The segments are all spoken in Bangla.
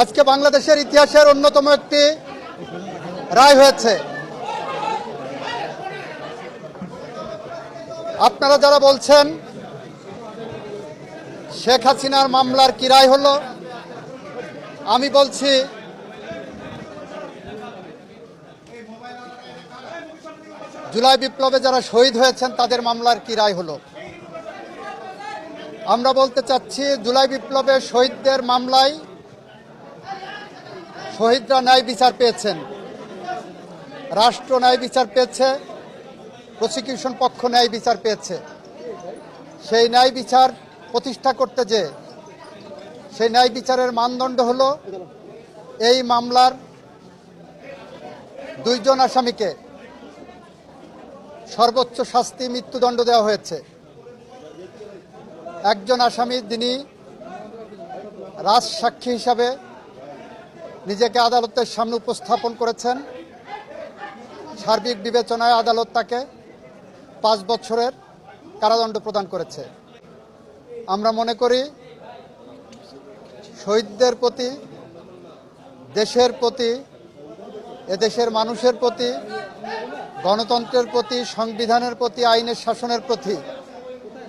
আজকে বাংলাদেশের ইতিহাসের অন্যতম একটি রায় হয়েছে। আপনারা যারা বলছেন শেখ হাসিনার মামলার কি রায় হলো, আমি বলছি জুলাই বিপ্লবে যারা শহীদ হয়েছেন তাদের মামলার কি রায় হলো। আমরা বলতে চাচ্ছি জুলাই বিপ্লবে শহীদদের মামলায় শহীদরা ন্যায় বিচার পেয়েছেন, রাষ্ট্র ন্যায় বিচার পেয়েছে, প্রসিকিউশন পক্ষ ন্যায় বিচার পেয়েছে। সেই ন্যায় বিচার প্রতিষ্ঠা করতে যে সেই ন্যায় বিচারের মানদণ্ড হলো এই মামলার দুইজন আসামিকে সর্বোচ্চ শাস্তি মৃত্যুদণ্ড দেওয়া হয়েছে। একজন আসামি যিনি রাজসাক্ষী হিসাবে নিজেকে আদালতের সামনে উপস্থাপন করেছেন, সার্বিক বিবেচনায় আদালত তাকে 5 বছরের কারাদণ্ড প্রদান করেছে। আমরা মনে করি শহীদদের প্রতি, দেশের প্রতি, এদেশের মানুষের প্রতি, গণতন্ত্রের প্রতি, সংবিধানের প্রতি, আইনের শাসনের প্রতি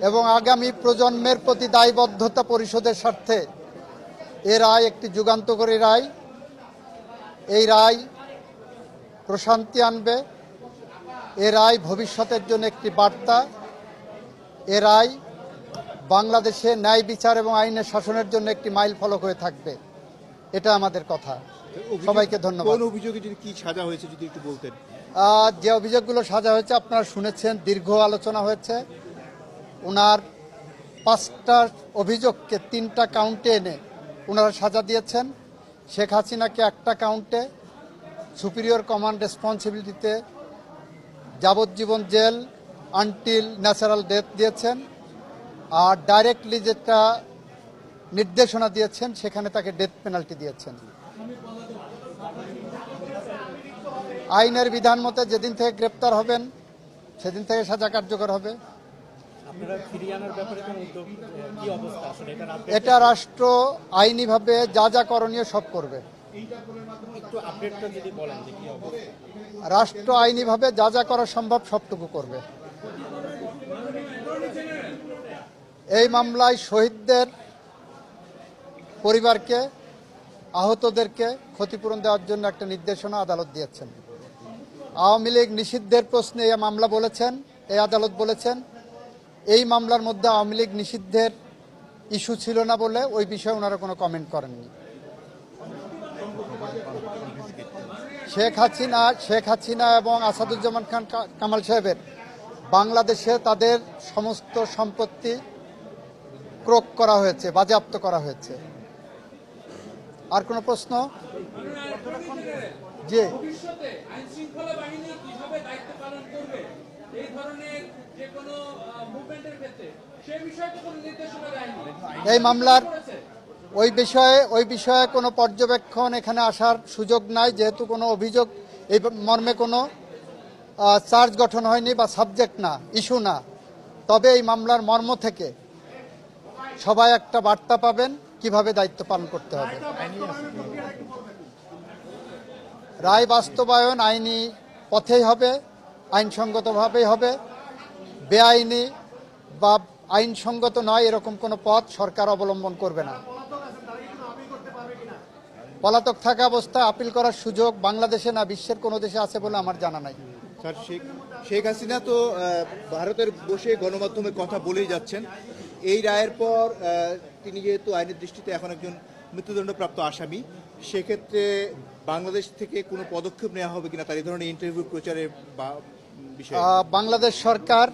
এবং আগামী প্রজন্মের প্রতি দায়বদ্ধতা পরিশোধের স্বার্থে এ রায় একটি যুগান্তকারী রায়। এই রায় প্রশান্তি আনবে, এ রায় ভবিষ্যতের জন্য একটি বার্তা, এ রায় বাংলাদেশে ন্যায় বিচার এবং আইনের শাসনের জন্য একটি মাইল ফলক হয়ে থাকবে। এটা আমাদের কথা। সবাইকে ধন্যবাদ। কোন অভিযোগে যদি কি সাজা হয়েছে যদি একটু বলতেন। যে অভিযোগগুলো সাজা হয়েছে আপনারা শুনেছেন, দীর্ঘ আলোচনা হয়েছে। ওনার 5টা অভিযোগকে 3টা কাউন্টে এনে ওনারা সাজা দিয়েছেন। শেখ হাসিনাকে একটা কাউন্টে সুপিরিয়র কমান্ড রেসপন্সিবিলিটিতে যাবজ্জীবন জেল আনটিল ন্যাচারাল ডেথ দিয়েছেন, আর ডাইরেক্টলি যেটা নির্দেশনা দিয়েছেন সেখানে তাকে ডেথ পেনাল্টি দিয়েছেন। আইনের বিধান মতে যেদিন থেকে গ্রেপ্তার হবেন সেদিন থেকে সাজা কার্যকর হবে। এটা রাষ্ট্র আইনিভাবে যা যা করণীয় সব করবে। রাষ্ট্র আইনিভাবে যা যা করা সম্ভব সবটুকু করবে। এই মামলায় শহীদদের পরিবারকে, আহতদেরকে ক্ষতিপূরণ দেওয়ার জন্য একটা নির্দেশনা আদালত দিয়েছেন। আওয়ামী লীগ নিষিদ্ধের প্রশ্নে এই মামলা বলেছেন, এই আদালত বলেছেন এই মামলার মধ্যে আওয়ামী লীগ নিষিদ্ধের ইস্যু ছিল না বলে ওই বিষয়ে ওনারা কোনো কমেন্ট করেননি। শেখ হাসিনা এবং আসাদুজ্জামান খান কামাল সাহেবের বাংলাদেশে তাদের সমস্ত সম্পত্তি ক্রোক করা হয়েছে, বাজেয়াপ্ত করা হয়েছে। আর কোনো প্রশ্ন? জি, এই মামলার ওই বিষয়ে কোনো পর্যবেক্ষণ এখানে আসার সুযোগ নাই, যেহেতু কোনো অভিযোগ এই মর্মে কোনো চার্জ গঠন হয়নি বা সাবজেক্ট না, ইস্যু না। তবে এই মামলার মর্ম থেকে সবাই একটা বার্তা পাবেন কিভাবে দায়িত্ব পালন করতে হবে। রায় বাস্তবায়ন আইনি পথেই হবে, আইনসঙ্গতভাবেই হবে। বেআইনি বা আইনসঙ্গত নয় এরকম কোনো পথ সরকার অবলম্বন করবে না। পলাতক থাকা অবস্থায় আপিল করার সুযোগ বাংলাদেশে না বিশ্বের কোনো দেশে আছে বলে আমার জানা নাই। স্যার, শেখ হাসিনা তো ভারতের বসে গণমাধ্যমে কথা বলেই যাচ্ছেন। এই রায়ের পর তিনি যেহেতু আইনের দৃষ্টিতে এখন একজন মৃত্যুদণ্ডপ্রাপ্ত আসামি, সেক্ষেত্রে বাংলাদেশ থেকে কোনো পদক্ষেপ নেওয়া হবে কিনা তার এই ধরনের ইন্টারভিউ প্রচারের বিষয়ে? বাংলাদেশ সরকার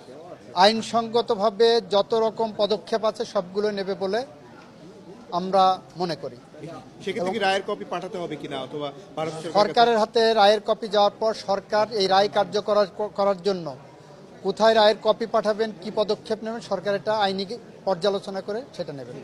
আইনসঙ্গতভাবে যত রকম পদক্ষেপ আছে সবগুলো নেবে বলে আমরা মনে করি। সেক্ষেত্রে কি রায়ের কপি পাঠাতে হবে কিনা, অথবা ভারত সরকারের হাতে রায়ের কপি যাওয়ার পর সরকার এই রায় কার্যকর করার জন্য কোথায় রায়ের কপি পাঠাবেন, কি পদক্ষেপ নেবেন, সরকার এটা আইনি পর্যালোচনা করে সেটা নেবেন।